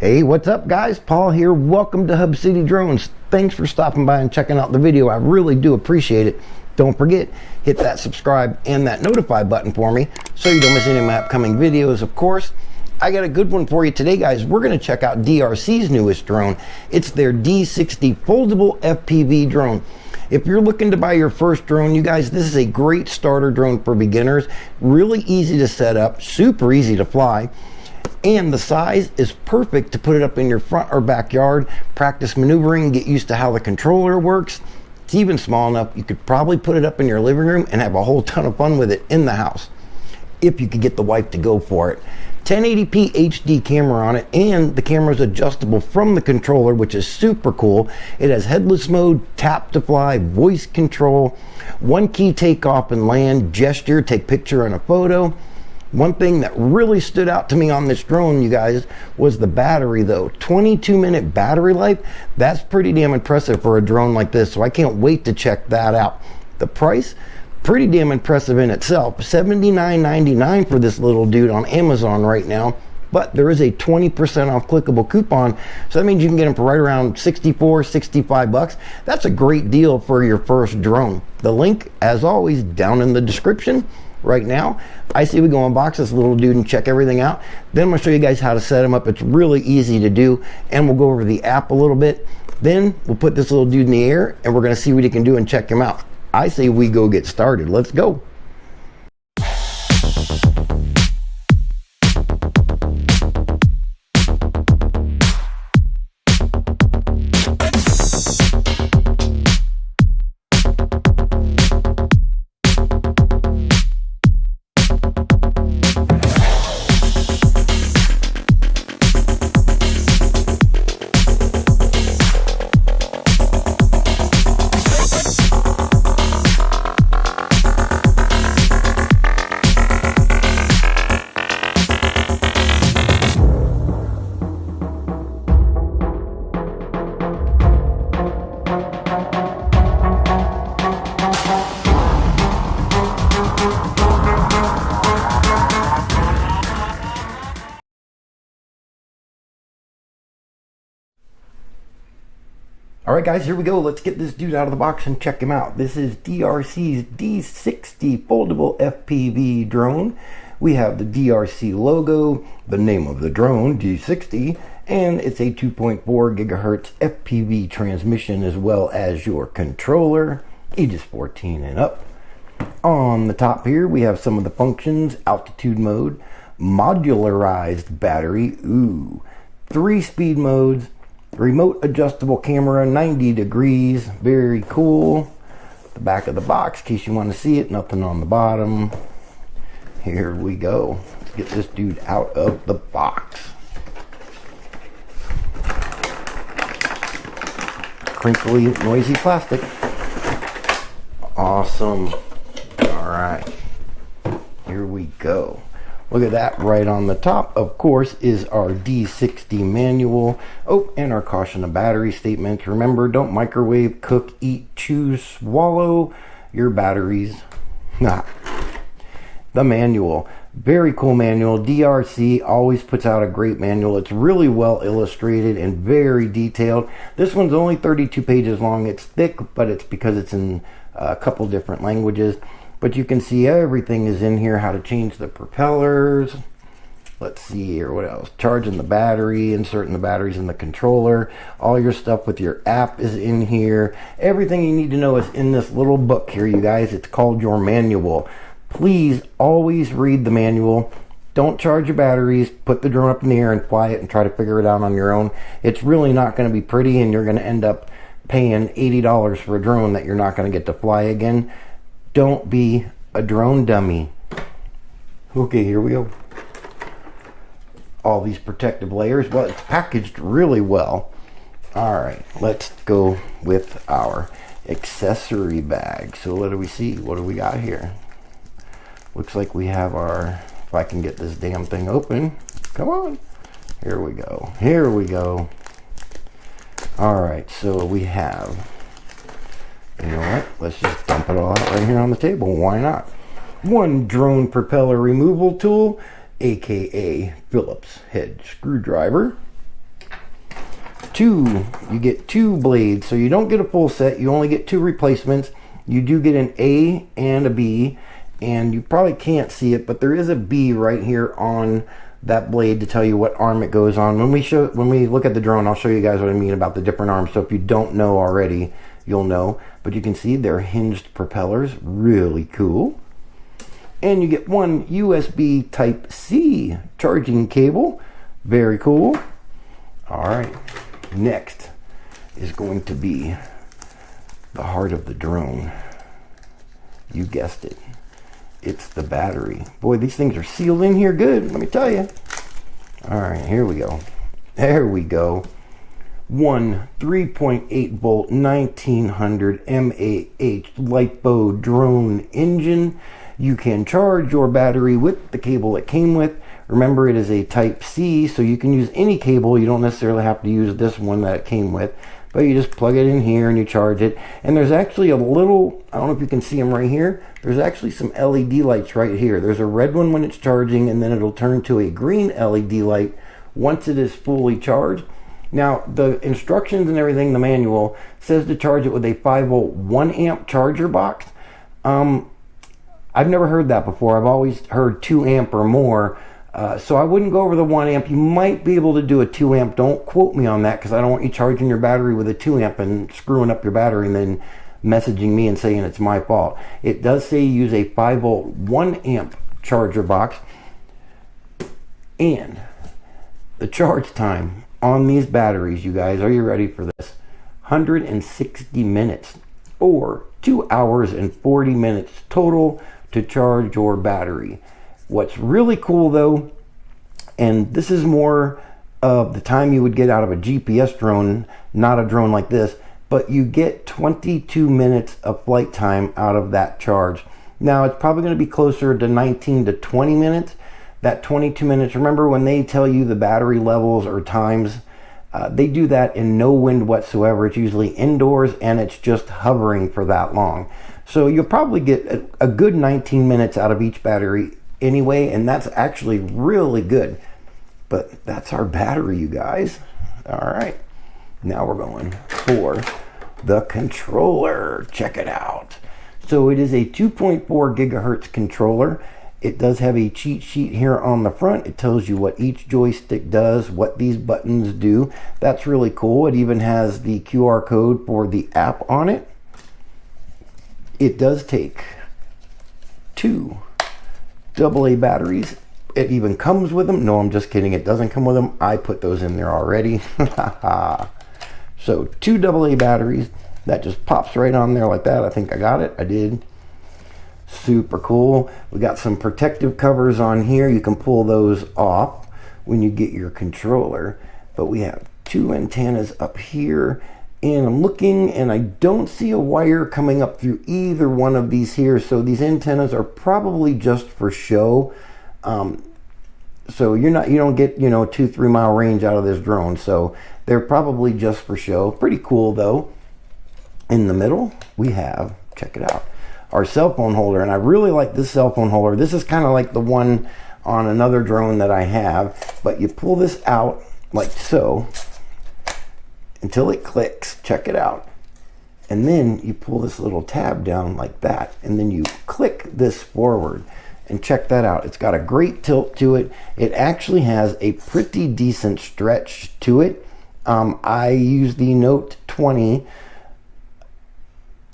Hey, what's up guys? Paul here. Welcome to Hub City Drones. Thanks for stopping by and checking out the video. I really do appreciate it. Don't forget, hit that subscribe and that notify button for me so you don't miss any of my upcoming videos. Of course, I got a good one for you today, guys. We're going to check out DRC's newest drone. It's their D60 foldable FPV drone. If you're looking to buy your first drone, you guys, this is a great starter drone for beginners. Really easy to set up, super easy to fly. And the size is perfect to put it up in your front or backyard, practice maneuvering, get used to how the controller works. It's even small enough you could probably put it up in your living room and have a whole ton of fun with it in the house, if you could get the wife to go for it. 1080p HD camera on it, and the camera is adjustable from the controller, which is super cool. It has headless mode, tap to fly, voice control, one key takeoff and land, gesture, take picture and a photo. One thing that really stood out to me on this drone, you guys, was the battery though. 22-minute battery life. That's pretty damn impressive for a drone like this, so I can't wait to check that out. The price, pretty damn impressive in itself. $79.99 for this little dude on Amazon right now, but there is a 20% off clickable coupon, so that means you can get them for right around 64, 65 bucks. That's a great deal for your first drone. The link, as always, down in the description. Right now, I say we go unbox this little dude and check everything out. Then I'm going to show you guys how to set him up. It's really easy to do, and we'll go over the app a little bit. Then we'll put this little dude in the air, and we're going to see what he can do and check him out. I say we go get started. Let's go. Alright guys, here we go. Let's get this dude out of the box and check him out. This is DRC's D60 foldable FPV drone. We have the DRC logo, the name of the drone, D60, and it's a 2.4 gigahertz FPV transmission, as well as your controller, ages 14 and up. On the top here, we have some of the functions: altitude mode, modularized battery, 3 speed modes, remote adjustable camera, 90 degrees, very cool. The back of the box, in case you want to see it, nothing on the bottom. Here we go. Let's get this dude out of the box. Crinkly, noisy plastic. Awesome. All right, here we go. Look at that, right on the top, of course, is our D60 manual. Oh, and our caution of battery statement. Remember, don't microwave, cook, eat, chew, swallow your batteries. The manual. Very cool manual. DRC always puts out a great manual. It's really well illustrated and very detailed. This one's only 32 pages long. It's thick, but it's because it's in a couple different languages. But you can see everything is in here. How to change the propellers. Let's see here, what else? Charging the battery, inserting the batteries in the controller. All your stuff with your app is in here. Everything you need to know is in this little book here, you guys. It's called your manual. Please always read the manual. Don't charge your batteries. Put the drone up in the air and fly it and try to figure it out on your own. It's really not going to be pretty, and you're going to end up paying $80 for a drone that you're not going to get to fly again. Don't be a drone dummy. Okay, here we go. All these protective layers. Well, it's packaged really well. All right, let's go with our accessory bag. So what do we see? What do we got here? Looks like we have our, if I can get this damn thing open. Come on. Here we go. Here we go. All right, so we have, you know what? Let's just dump it all out right here on the table. Why not? One drone propeller removal tool, aka Phillips head screwdriver. You get two blades, so you don't get a full set. You only get two replacements. You do get an A and a B, and you probably can't see it, but there is a B right here on that blade to tell you what arm it goes on. When we look at the drone, I'll show you guys what I mean about the different arms. So if you don't know already, you'll know. But you can see they're hinged propellers, really cool. And you get one USB Type-C charging cable, very cool. All right, next is going to be the heart of the drone. You guessed it. It's the battery. Boy, these things are sealed in here good, let me tell you. All right, here we go. There we go. One 3.8 volt 1900 mAh LiPo drone engine. You can charge your battery with the cable it came with. Remember, it is a Type-C, so you can use any cable. You don't necessarily have to use this one that it came with, but you just plug it in here and you charge it. And there's actually a little, I don't know if you can see them right here, there's actually some LED lights right here. There's a red one when it's charging, and then it'll turn to a green LED light once it is fully charged. Now, the instructions and everything, the manual, says to charge it with a 5 volt 1 amp charger box. I've never heard that before. I've always heard 2 amp or more. So I wouldn't go over the 1 amp. You might be able to do a 2 amp. Don't quote me on that, because I don't want you charging your battery with a 2 amp and screwing up your battery and then messaging me and saying it's my fault. It does say use a 5 volt 1 amp charger box. And the charge time on these batteries, you guys, are you ready for this? 160 minutes or 2 hours and 40 minutes total to charge your battery. What's really cool though, and this is more of the time you would get out of a GPS drone, not a drone like this, but you get 22 minutes of flight time out of that charge. Now it's probably going to be closer to 19 to 20 minutes. That 22 minutes, remember when they tell you the battery levels or times, they do that in no wind whatsoever. It's usually indoors and it's just hovering for that long. So you'll probably get a good 19 minutes out of each battery anyway, and that's actually really good. But that's our battery, you guys. All right, now we're going for the controller. Check it out. So it is a 2.4 gigahertz controller. It does have a cheat sheet here on the front. It tells you what each joystick does, what these buttons do. That's really cool. It even has the QR code for the app on it. It does take 2 AA batteries. It even comes with them. No, I'm just kidding. It doesn't come with them. I put those in there already. So 2 AA batteries. That just pops right on there like that. I think I got it. I did. Super cool. We got some protective covers on here. You can pull those off when you get your controller. But we have 2 antennas up here. And I'm looking and I don't see a wire coming up through either one of these here. So these antennas are probably just for show. So you don't get, 2-3 mile range out of this drone. So they're probably just for show. Pretty cool though. In the middle, we have, check it out, our cell phone holder. And I really like this cell phone holder. This is kind of like the one on another drone that I have, but you pull this out like so until it clicks. Check it out. And then you pull this little tab down like that, and then you click this forward. And check that out. It's got a great tilt to it. It actually has a pretty decent stretch to it. I use the Note 20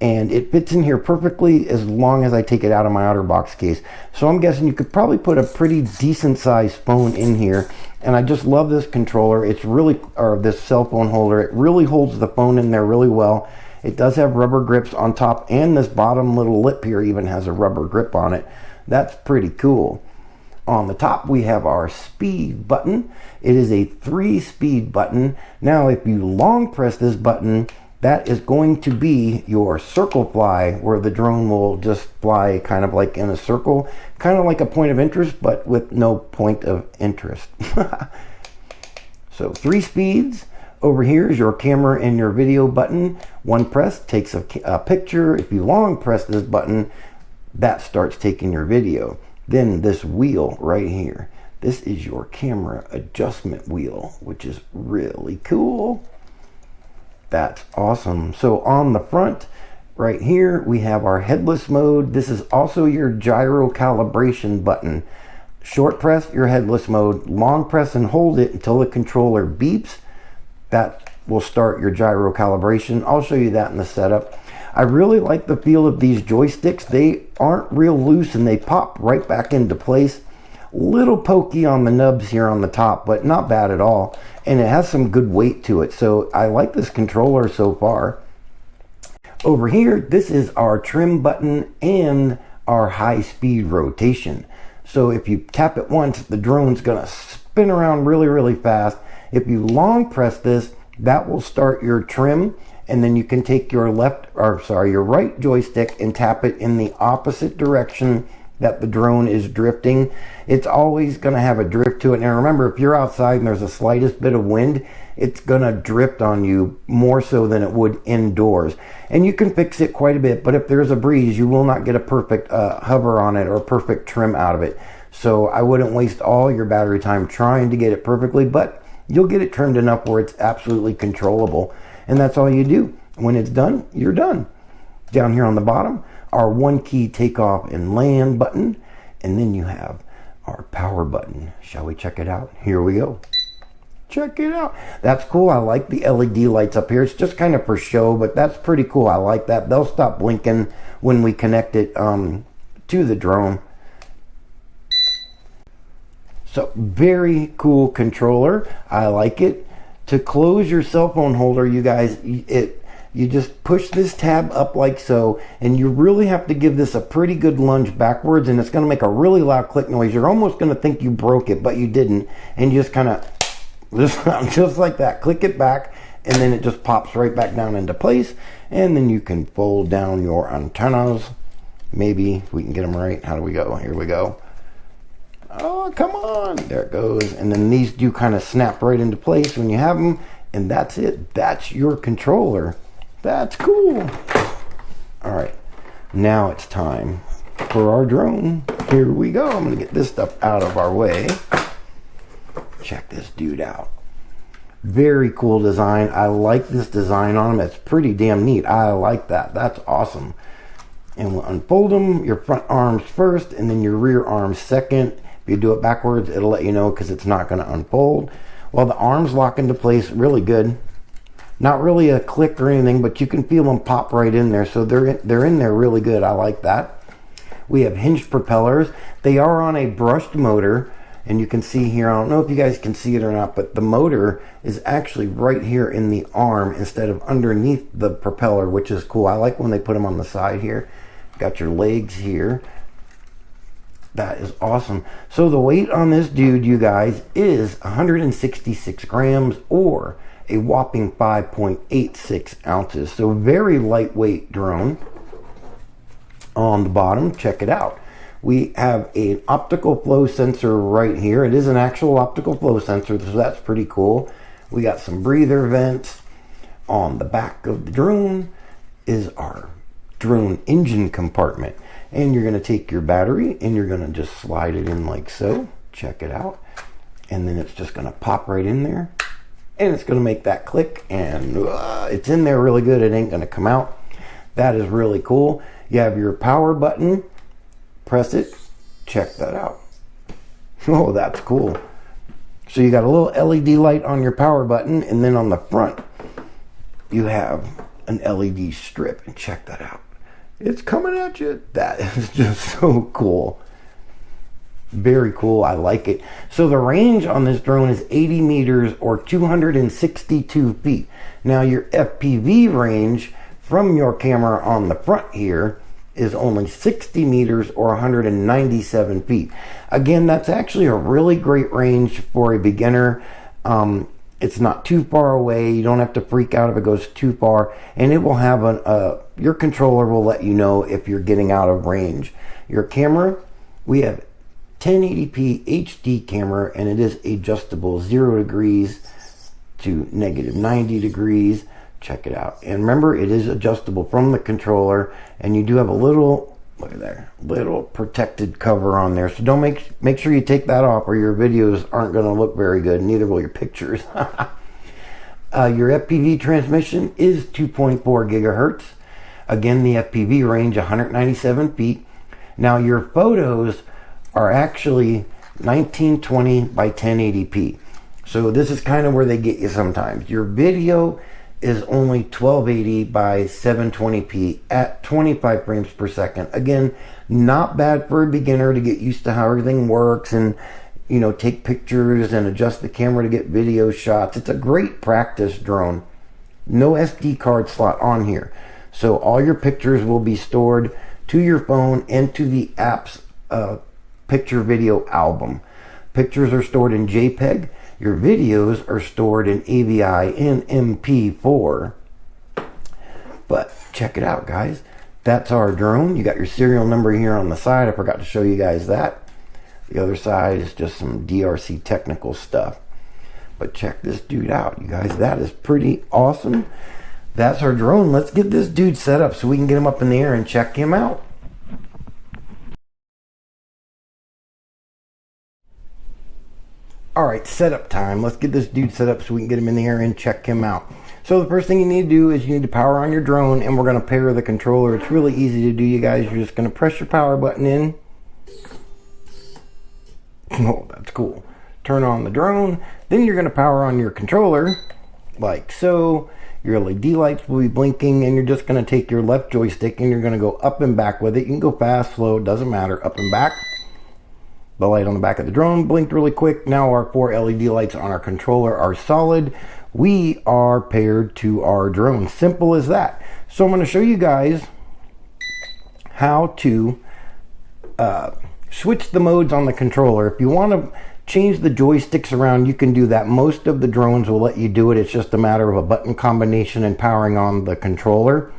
and it fits in here perfectly as long as I take it out of my OtterBox case. So I'm guessing you could probably put a pretty decent sized phone in here. And I just love this controller. It's really, or this cell phone holder, it really holds the phone in there really well. It does have rubber grips on top, and this bottom little lip here even has a rubber grip on it. That's pretty cool. On the top we have our speed button. It is a 3-speed button. Now if you long press this button, that is going to be your circle fly, where the drone will just fly kind of like in a circle, kind of like a point of interest, but with no point of interest. So 3 speeds. Over here is your camera and your video button. One press takes a picture. If you long press this button, that starts taking your video. Then this wheel right here, this is your camera adjustment wheel, which is really cool. That's awesome. So on the front right here, we have our headless mode. This is also your gyro calibration button. Short press your headless mode, long press and hold it until the controller beeps. That will start your gyro calibration. I'll show you that in the setup. I really like the feel of these joysticks. They aren't real loose and they pop right back into place. Little pokey on the nubs here on the top, but not bad at all. And it has some good weight to it. So I like this controller so far. Over here, this is our trim button and our high speed rotation. So if you tap it once, the drone's gonna spin around really, really fast. If you long press this, that will start your trim, and then you can take your your right joystick and tap it in the opposite direction that the drone is drifting. It's always gonna have a drift to it. And remember, if you're outside and there's the slightest bit of wind, it's gonna drift on you more so than it would indoors. And you can fix it quite a bit, but if there's a breeze, you will not get a perfect hover on it or perfect trim out of it. So I wouldn't waste all your battery time trying to get it perfectly, but you'll get it trimmed enough where it's absolutely controllable. And that's all you do. When it's done, you're done. Down here on the bottom, our one key takeoff and land button, and then you have our power button. Shall we check it out? Here we go. Check it out. That's cool. I like the LED lights up here. It's just kind of for show, but that's pretty cool. I like that. They'll stop blinking when we connect it to the drone. So very cool controller. I like it. To close your cell phone holder, you guys, you just push this tab up like so, and you really have to give this a pretty good lunge backwards, and it's going to make a really loud click noise. You're almost going to think you broke it, but you didn't, and you just kind of just like that, click it back, and then it just pops right back down into place. And then you can fold down your antennas. Maybe we can get them right. How do we go? Here we go. Oh, come on. There it goes. And then these do kind of snap right into place when you have them. And that's it. That's your controller. That's cool. All right. Now it's time for our drone. Here we go. I'm going to get this stuff out of our way. Check this dude out. Very cool design. I like this design on them. It's pretty damn neat. I like that. That's awesome. And we'll unfold them. Your front arms first and then your rear arms second. If you do it backwards, it'll let you know because it's not going to unfold. Well, the arms lock into place really good. Not really a click or anything, but you can feel them pop right in there. So they're in there really good. I like that. We have hinged propellers. They are on a brushed motor. And you can see here, I don't know if you guys can see it or not, but the motor is actually right here in the arm instead of underneath the propeller, which is cool. I like when they put them on the side here. Got your legs here. That is awesome. So the weight on this dude, you guys, is 166 grams or a whopping 5.86 ounces. So very lightweight drone. On the bottom, check it out. We have an optical flow sensor right here. It is an actual optical flow sensor, so that's pretty cool. We got some breather vents. On the back of the drone is our drone engine compartment. And you're going to take your battery and you're going to just slide it in like so. Check it out. And then it's just going to pop right in there. And it's going to make that click. And it's in there really good. It ain't going to come out. That is really cool. You have your power button. Press it, check that out. Oh, that's cool. So you got a little LED light on your power button, and then on the front you have an LED strip, and check that out. It's coming at you. That is just so cool. Very cool. I like it. So the range on this drone is 80 meters or 262 feet. Now your FPV range from your camera on the front here is only 60 meters or 197 feet. Again, that's actually a really great range for a beginner. It's not too far away. You don't have to freak out if it goes too far, and it will have your controller will let you know if you're getting out of range. Your camera, we have 1080p HD camera, and it is adjustable 0 degrees to -90 degrees. Check it out. And remember, it is adjustable from the controller, and you do have a little, look at there, little protected cover on there. So don't make sure you take that off or your videos aren't going to look very good, neither will your pictures. Your FPV transmission is 2.4 gigahertz. Again, the FPV range 197 feet. Now your photos are actually 1920 by 1080p. So this is kind of where they get you sometimes. Your video is only 1280 by 720p at 25 frames per second. Again, not bad for a beginner to get used to how everything works and, you know, take pictures and adjust the camera to get video shots. It's a great practice drone. No SD card slot on here. So all your pictures will be stored to your phone and to the app's picture video album. Pictures are stored in JPEG. Your videos are stored in AVI and MP4. But check it out, guys. That's our drone. You got your serial number here on the side. I forgot to show you guys that. The other side is just some DRC technical stuff. But check this dude out, you guys. That is pretty awesome. That's our drone. Let's get this dude set up so we can get him up in the air and check him out. Alright, setup time. Let's get this dude set up so we can get him in the air and check him out. So the first thing you need to do is you need to power on your drone, and we're going to pair the controller. It's really easy to do, you guys. You're just going to press your power button in. Oh, that's cool. Turn on the drone. Then you're going to power on your controller, like so. Your LED lights will be blinking, and you're just going to take your left joystick and you're going to go up and back with it. You can go fast, slow, doesn't matter, up and back. The light on the back of the drone blinked really quick. Now our 4 LED lights on our controller are solid. We are paired to our drone. Simple as that. So I'm going to show you guys how to switch the modes on the controller. If you want to change the joysticks around, you can do that. Most of the drones will let you do it. It's just a matter of a button combination and powering on the controller.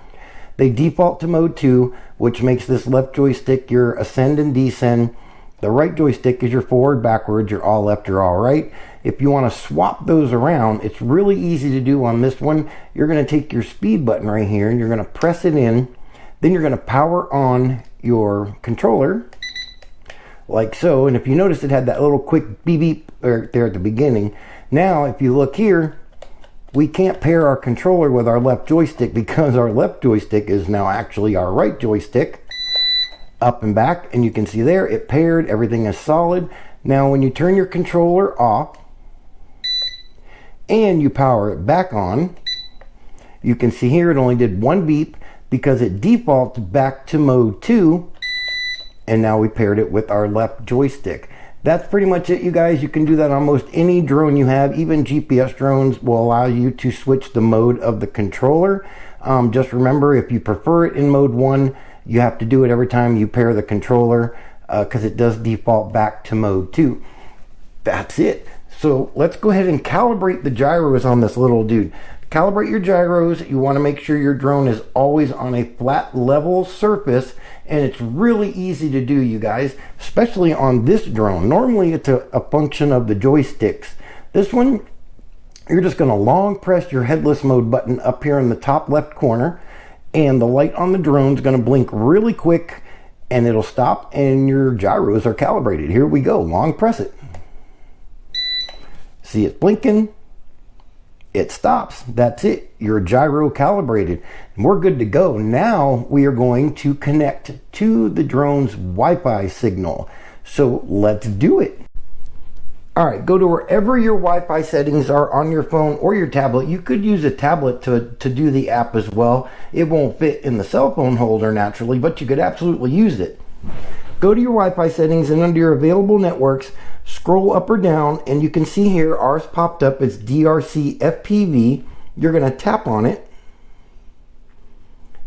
They default to mode 2, which makes this left joystick your ascend and descend. The right joystick is your forward, backwards, your all left, your all right. If you want to swap those around, it's really easy to do on this one. You're going to take your speed button right here and you're going to press it in. Then you're going to power on your controller, like so. And if you notice, it had that little quick beep beep right there at the beginning. Now, if you look here, we can't pair our controller with our left joystick because our left joystick is now actually our right joystick. Up and back, and you can see there it paired, everything is solid. Now when you turn your controller off and you power it back on, you can see here it only did one beep because it defaulted back to mode 2, and now we paired it with our left joystick. That's pretty much it, you guys. You can do that on almost any drone you have. Even GPS drones will allow you to switch the mode of the controller. Just remember, if you prefer it in mode 1, you have to do it every time you pair the controller because it does default back to mode 2. That's it. So let's go ahead and calibrate the gyros on this little dude. Calibrate your gyros. You want to make sure your drone is always on a flat level surface, and it's really easy to do, you guys, especially on this drone. Normally it's a function of the joysticks. This one, you're just going to long press your headless mode button up here in the top left corner, and the light on the drone is going to blink really quick and it'll stop and your gyros are calibrated. Here we go. Long press it. See it blinking. It stops. That's it. Your gyro calibrated. And we're good to go. Now we are going to connect to the drone's Wi-Fi signal. So let's do it. Alright, go to wherever your Wi-Fi settings are on your phone or your tablet. You could use a tablet to do the app as well. It won't fit in the cell phone holder naturally, but you could absolutely use it. Go to your Wi-Fi settings and under your available networks, scroll up or down, and you can see here ours popped up. It's DRC FPV. You're going to tap on it.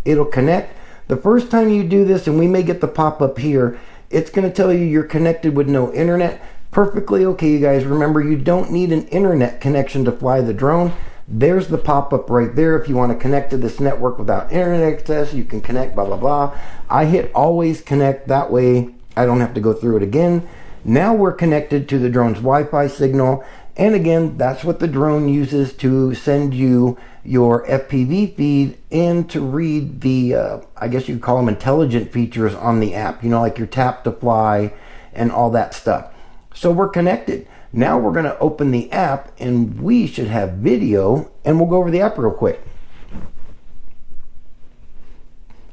It'll connect. The first time you do this, and we may get the pop-up here, it's going to tell you you're connected with no internet. Perfectly okay, you guys. Remember, you don't need an internet connection to fly the drone. There's the pop-up right there. If you want to connect to this network without internet access, you can connect, blah, blah, blah. I hit always connect. That way I don't have to go through it again. Now we're connected to the drone's Wi-Fi signal. And again, that's what the drone uses to send you your FPV feed and to read the, I guess you could call them intelligent features on the app. You know, like your tap to fly and all that stuff. So we're connected. Now we're going to open the app and we should have video, and we'll go over the app real quick.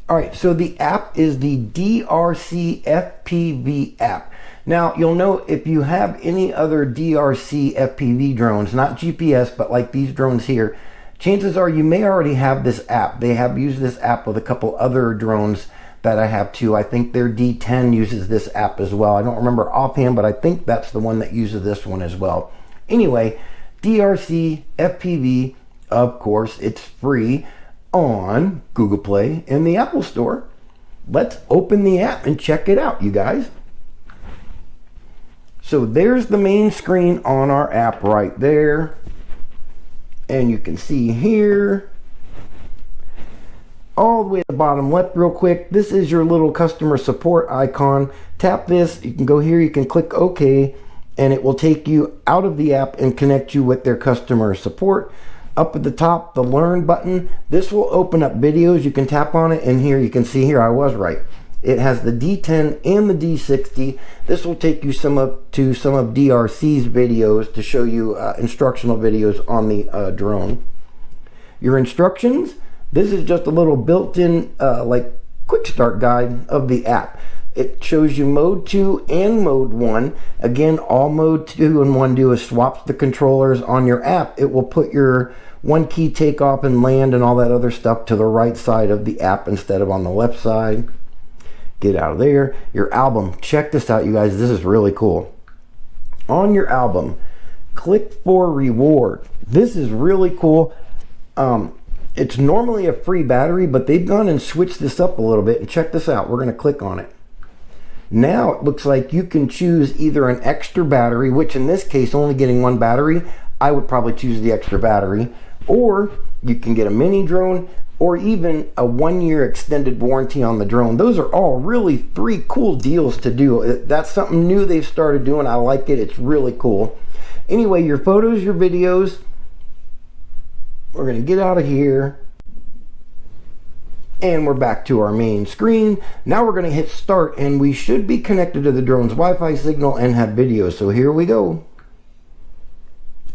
All right, so the app is the DEERC FPV app. Now, you'll know if you have any other DEERC FPV drones, not GPS, but like these drones here, chances are you may already have this app. They have used this app with a couple other drones that I have too. I think their D10 uses this app as well. I don't remember offhand, but I think that's the one that uses this one as well. Anyway, DEERC FPV, of course, it's free on Google Play and the Apple Store. Let's open the app and check it out, you guys. So there's the main screen on our app right there. And you can see here, all the way to the bottom left real quick, this is your little customer support icon. Tap this, you can go here, you can click OK, and it will take you out of the app and connect you with their customer support. Up at the top, the Learn button. This will open up videos. You can tap on it, and here you can see here, I was right. It has the D10 and the D60. This will take you to some of DEERC's videos to show you instructional videos on the drone. Your instructions, this is just a little built-in like quick start guide of the app. It shows you mode 2 and mode 1. Again, all mode 2 and 1 do is swaps the controllers on your app. It will put your one key takeoff and land and all that other stuff to the right side of the app instead of on the left side. Get out of there. Your album, check this out, you guys. This is really cool. On your album, click for reward. This is really cool. It's normally a free battery, but they've gone and switched this up a little bit, and check this out. We're going to click on it. Now it looks like you can choose either an extra battery, which in this case only getting one battery, I would probably choose the extra battery, or you can get a mini drone, or even a 1-year extended warranty on the drone. Those are all really 3 cool deals to do. That's something new they've started doing. I like it. It's really cool. Anyway, your photos, your videos, we're going to get out of here. And we're back to our main screen. Now we're going to hit start, and we should be connected to the drone's Wi-Fi signal and have video. So here we go.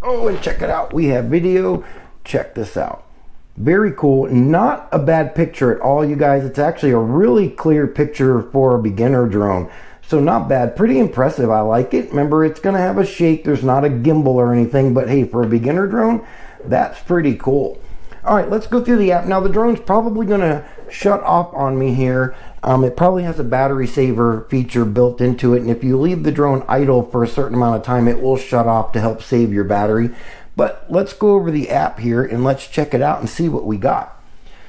Oh, and check it out. We have video. Check this out. Very cool. Not a bad picture at all, you guys. It's actually a really clear picture for a beginner drone. So not bad. Pretty impressive. I like it. Remember, it's going to have a shake. There's not a gimbal or anything, but hey, for a beginner drone, that's pretty cool. All right, let's go through the app. Now, the drone's probably going to shut off on me here. It probably has a battery saver feature built into it, and if you leave the drone idle for a certain amount of time, it will shut off to help save your battery. But let's go over the app here and let's check it out and see what we got.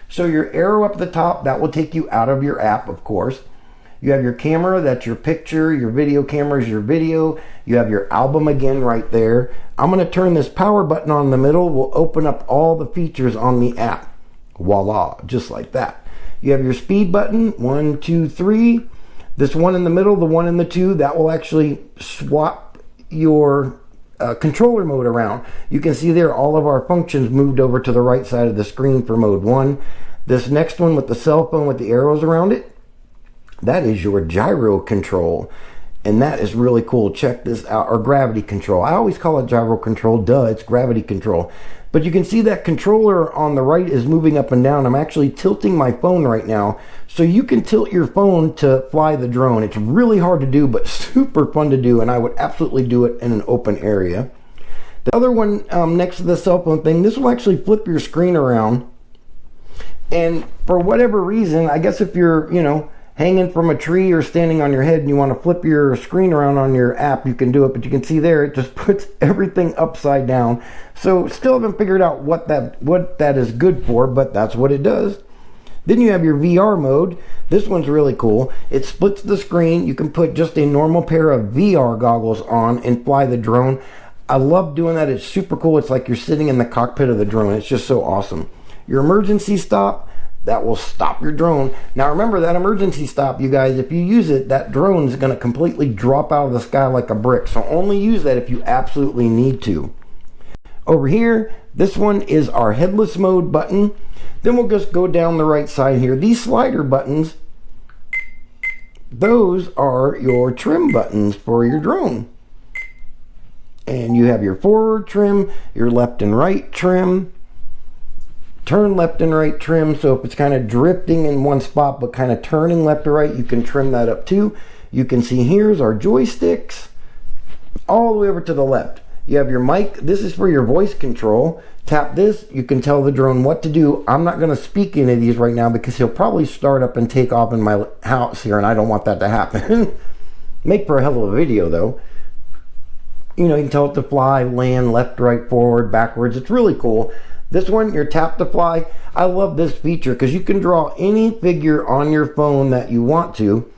So your arrow up at the top, that will take you out of your app, of course. You have your camera, that's your picture. Your video camera is your video. You have your album again right there. I'm going to turn this power button on in the middle. We'll open up all the features on the app. Voila, just like that. You have your speed button, 1, 2, 3. This one in the middle, the 1 and the 2, that will actually swap your controller mode around. You can see there all of our functions moved over to the right side of the screen for mode 1. This next one with the cell phone with the arrows around it, that is your gyro control, and that is really cool. Check this out. Or gravity control. I always call it gyro control. Duh, it's gravity control. But you can see that controller on the right is moving up and down. I'm actually tilting my phone right now, so you can tilt your phone to fly the drone. It's really hard to do, but super fun to do, and I would absolutely do it in an open area. The other one next to the cell phone thing, this will actually flip your screen around, and for whatever reason, I guess if you're, you know, hanging from a tree or standing on your head and you want to flip your screen around on your app, you can do it. But you can see there, it just puts everything upside down. So still haven't figured out what that is good for, but that's what it does. Then you have your VR mode. This one's really cool. It splits the screen. You can put just a normal pair of VR goggles on and fly the drone. I love doing that. It's super cool. It's like you're sitting in the cockpit of the drone. It's just so awesome. Your emergency stop, that will stop your drone. Now remember, that emergency stop, you guys, if you use it, that drone is going to completely drop out of the sky like a brick. So only use that if you absolutely need to. Over here, this one is our headless mode button. Then we'll just go down the right side here. These slider buttons, those are your trim buttons for your drone. And you have your forward trim, your left and right trim, turn left and right trim. So if it's kind of drifting in one spot but kind of turning left to right, you can trim that up too. You can see here's our joysticks all the way over to the left. You have your mic. This is for your voice control. Tap this, you can tell the drone what to do. I'm not going to speak any of these right now because he'll probably start up and take off in my house here, and I don't want that to happen. Make for a hell of a video though. You know, you can tell it to fly, land, left, right, forward, backwards. It's really cool. This one, your tap to fly. I love this feature because you can draw any figure on your phone that you want to.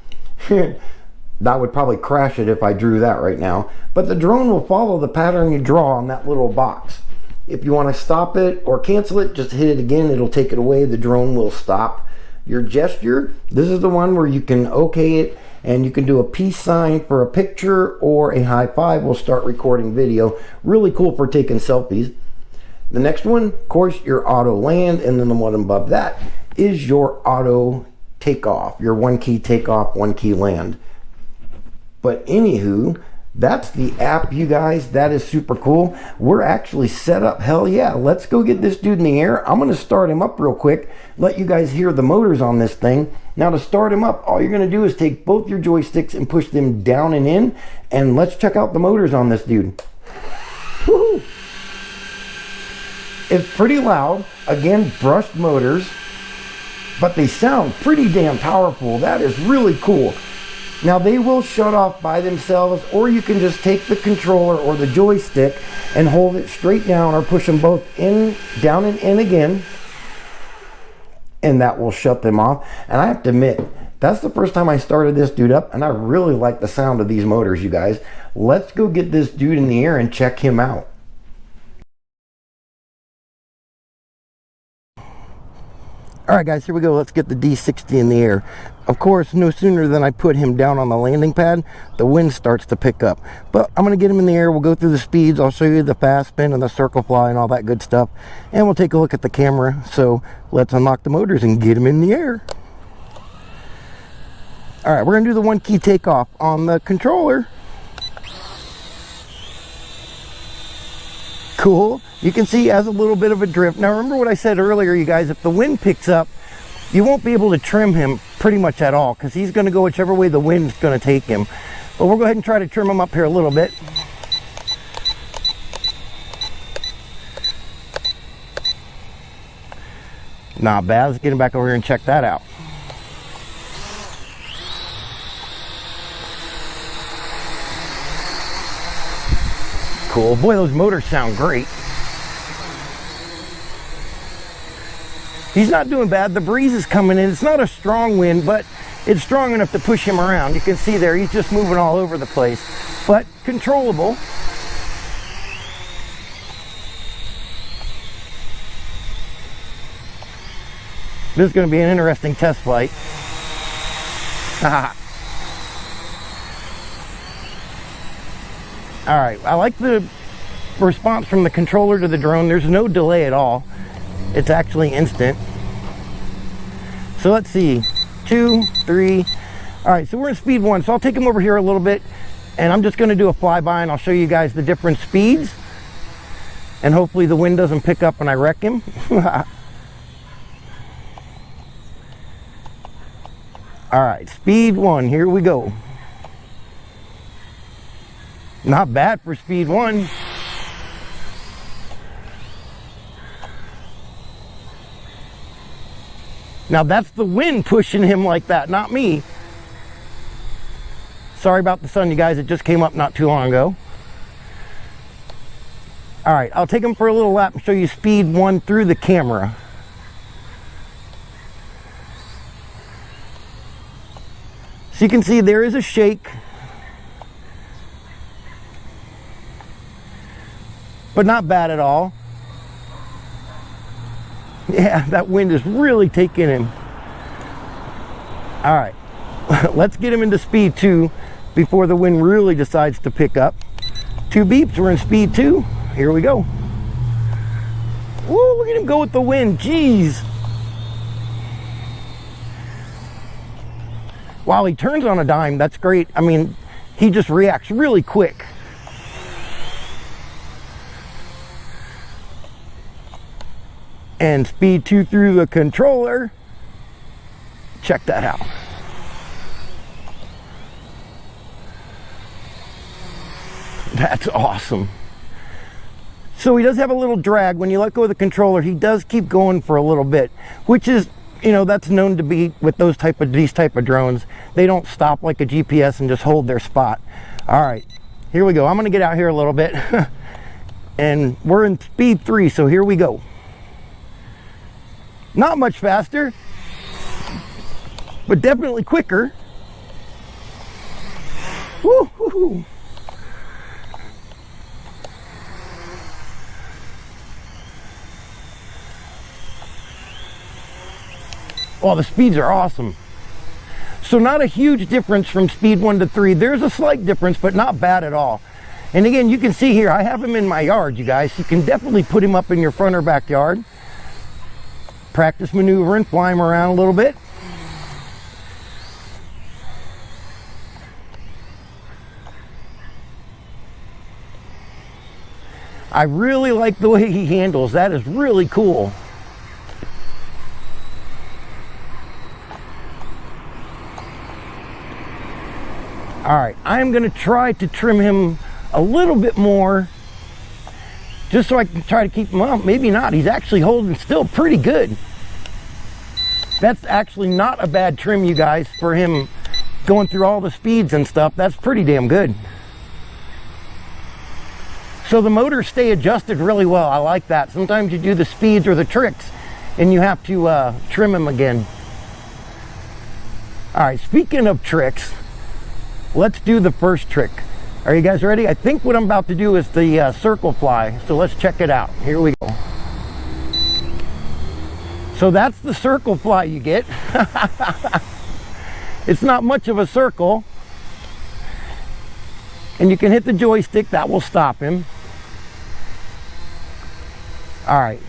That would probably crash it if I drew that right now. But the drone will follow the pattern you draw on that little box. If you want to stop it or cancel it, just hit it again. It'll take it away. The drone will stop. Your gesture, this is the one where you can OK it. And you can do a peace sign for a picture, or a high five will start recording video. Really cool for taking selfies. The next one, of course, your auto land, and then the one above that is your auto takeoff, your one key takeoff, one key land. But anywho, that's the app, you guys. That is super cool. We're actually set up. Hell yeah, let's go get this dude in the air. I'm going to start him up real quick, let you guys hear the motors on this thing. Now to start him up, all you're going to do is take both your joysticks and push them down and in, and let's check out the motors on this dude. Woo-hoo. It's pretty loud. Again, brushed motors, but they sound pretty damn powerful. That is really cool. Now they will shut off by themselves, or you can just take the controller or the joystick and hold it straight down, or push them both in, down and in again, and that will shut them off. And I have to admit, that's the first time I started this dude up, and I really like the sound of these motors, you guys. Let's go get this dude in the air and check him out. Alright guys, here we go. Let's get the D60 in the air. Of course, no sooner than I put him down on the landing pad, the wind starts to pick up. But I'm going to get him in the air. We'll go through the speeds. I'll show you the fast spin and the circle fly and all that good stuff. And we'll take a look at the camera. So let's unlock the motors and get him in the air. Alright, we're going to do the one key takeoff on the controller. Cool. You can see he has a little bit of a drift. Now remember what I said earlier, you guys, if the wind picks up, you won't be able to trim him pretty much at all, because he's going to go whichever way the wind's going to take him. But we'll go ahead and try to trim him up here a little bit. Not bad. Let's get him back over here and check that out. Cool. Boy, those motors sound great. He's not doing bad. The breeze is coming in. It's not a strong wind, but it's strong enough to push him around. You can see there, he's just moving all over the place, but controllable. This is going to be an interesting test flight. Alright, I like the response from the controller to the drone. There's no delay at all. It's actually instant. So let's see. 2, 3. Alright, so we're in speed 1. So I'll take him over here a little bit, and I'm just going to do a flyby, and I'll show you guys the different speeds. And hopefully the wind doesn't pick up and I wreck him. Alright, speed 1. Here we go. Not bad for speed 1. Now that's the wind pushing him like that, not me. Sorry about the sun, you guys. It just came up not too long ago. Alright, I'll take him for a little lap and show you speed 1 through the camera. So you can see there is a shake, but not bad at all. Yeah, that wind is really taking him. All right, let's get him into speed 2 before the wind really decides to pick up. 2 beeps, we're in speed 2. Here we go. Woo, look at him go with the wind, jeez. Wow, he turns on a dime, that's great. I mean, he just reacts really quick. and speed 2 through the controller. Check that out. That's awesome. So he does have a little drag. When you let go of the controller, he does keep going for a little bit, which is, you know, that's known to be with these type of drones. They don't stop like a GPS and just hold their spot. All right, here we go. I'm gonna get out here a little bit and we're in speed 3, so here we go. Not much faster, but definitely quicker. Woo-hoo-hoo. Oh, the speeds are awesome. So not a huge difference from speed 1 to 3. There's a slight difference, but not bad at all. And again, you can see here, I have him in my yard, you guys. You can definitely put him up in your front or backyard. Practice maneuvering, fly him around a little bit. I really like the way he handles. That is really cool. All right, I'm gonna try to trim him a little bit more just so I can try to keep him up. Maybe not, he's actually holding still pretty good. That's actually not a bad trim, you guys, for him going through all the speeds and stuff. That's pretty damn good. So the motors stay adjusted really well. I like that. Sometimes you do the speeds or the tricks and you have to trim them again. All right, speaking of tricks, let's do the first trick. Are you guys ready? I think what I'm about to do is the circle fly. So let's check it out. Here we go. So that's the circle fly you get. It's not much of a circle. And you can hit the joystick, that will stop him. All right,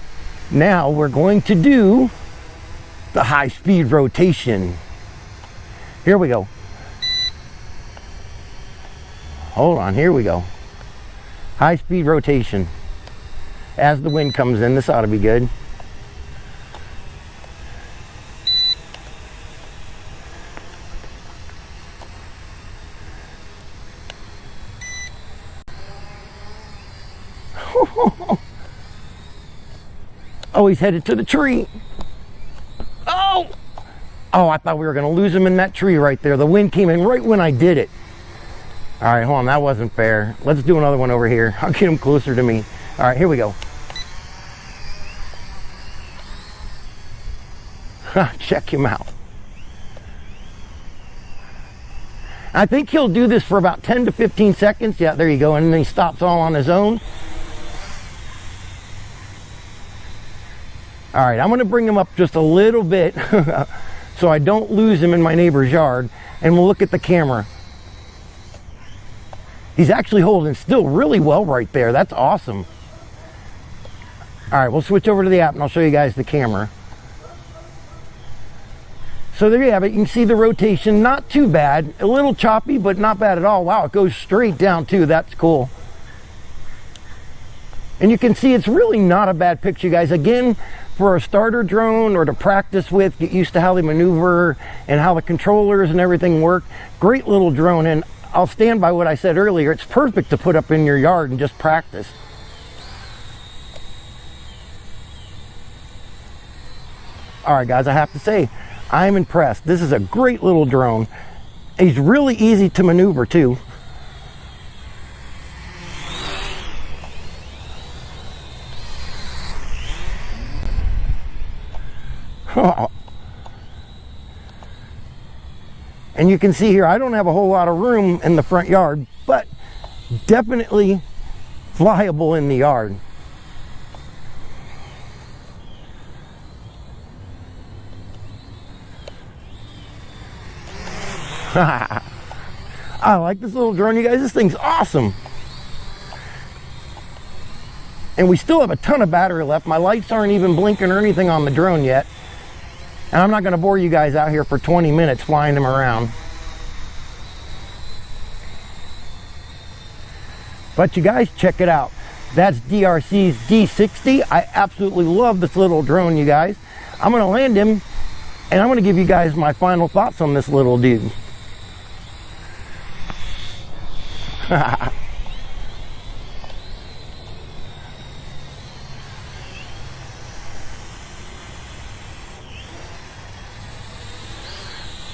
now we're going to do the high speed rotation. Here we go. Hold on, here we go. High speed rotation. As the wind comes in, this ought to be good. Oh, he's headed to the tree. Oh, I thought we were gonna lose him in that tree right there. The wind came in right when I did it. All right, hold on, that wasn't fair. Let's do another one over here. I'll get him closer to me. All right, here we go. Check him out. I think he'll do this for about 10 to 15 seconds. Yeah, there you go, and then he stops all on his own. All right, I'm gonna bring him up just a little bit so I don't lose him in my neighbor's yard, and we'll look at the camera. He's actually holding still really well right there. That's awesome. All right, we'll switch over to the app and I'll show you guys the camera. So there you have it. You can see the rotation, not too bad. A little choppy, but not bad at all. Wow, it goes straight down too. That's cool. And you can see it's really not a bad picture, you guys. Again, for a starter drone or to practice with, get used to how they maneuver and how the controllers and everything work. Great little drone, and I'll stand by what I said earlier. It's perfect to put up in your yard and just practice. All right, guys, I have to say, I'm impressed. This is a great little drone. He's really easy to maneuver too. And you can see here, I don't have a whole lot of room in the front yard, but definitely flyable in the yard. I like this little drone, you guys. This thing's awesome. And we still have a ton of battery left. My lights aren't even blinking or anything on the drone yet. And I'm not going to bore you guys out here for 20 minutes flying them around. But you guys, check it out. That's DRC's D60. I absolutely love this little drone, you guys. I'm gonna land him, and I'm gonna give you guys my final thoughts on this little dude. I'm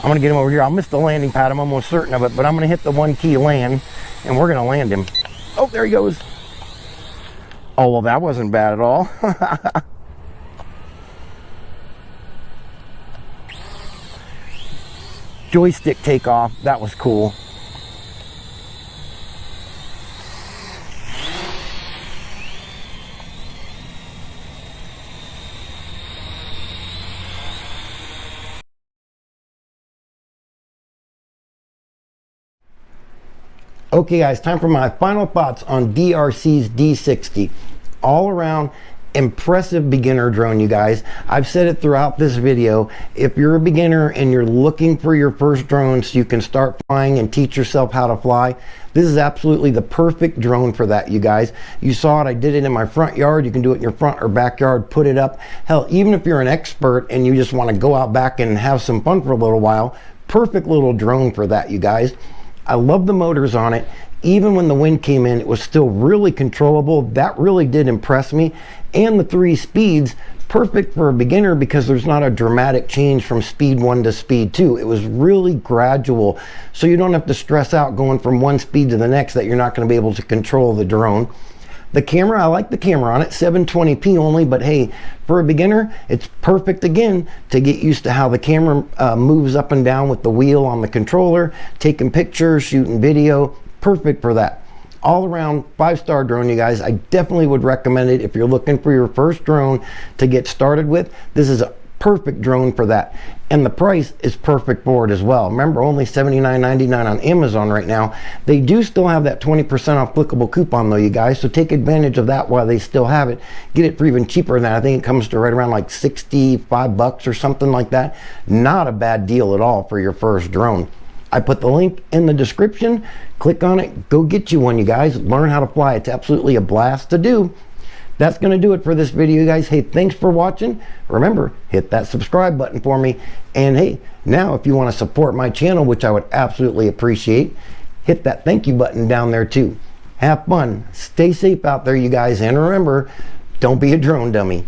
gonna get him over here. I'll miss the landing pad, I'm almost certain of it, but I'm gonna hit the 1 key land, and we're gonna land him. Oh, there he goes. Oh, well, that wasn't bad at all. Joystick takeoff, that was cool. Okay guys, time for my final thoughts on DRC's D60. All around impressive beginner drone, you guys. I've said it throughout this video. If you're a beginner and you're looking for your first drone so you can start flying and teach yourself how to fly, this is absolutely the perfect drone for that, you guys. You saw it, I did it in my front yard. You can do it in your front or backyard, put it up. Hell, even if you're an expert and you just want to go out back and have some fun for a little while, perfect little drone for that, you guys. I love the motors on it. Even when the wind came in, it was still really controllable. That really did impress me. And the 3 speeds, perfect for a beginner because there's not a dramatic change from speed 1 to speed 2. It was really gradual, so you don't have to stress out going from one speed to the next that you're not going to be able to control the drone. The camera, I like the camera on it, 720p only, but hey, for a beginner, it's perfect again to get used to how the camera moves up and down with the wheel on the controller, taking pictures, shooting video, perfect for that. All around 5-star drone, you guys. I definitely would recommend it if you're looking for your first drone to get started with. This is a perfect drone for that, and the price is perfect for it as well. Remember, only $79.99 on Amazon right now. They do still have that 20% off clickable coupon though, you guys, so take advantage of that while they still have it. Get it for even cheaper than that. I think it comes to right around like 65 bucks or something like that. Not a bad deal at all for your first drone. I put the link in the description. Click on it, go get you one, you guys. Learn how to fly. It's absolutely a blast to do. That's going to do it for this video, you guys. Hey, thanks for watching. Remember, hit that subscribe button for me. And hey, now if you want to support my channel, which I would absolutely appreciate, hit that thank you button down there too. Have fun. Stay safe out there, you guys. And remember, don't be a drone dummy.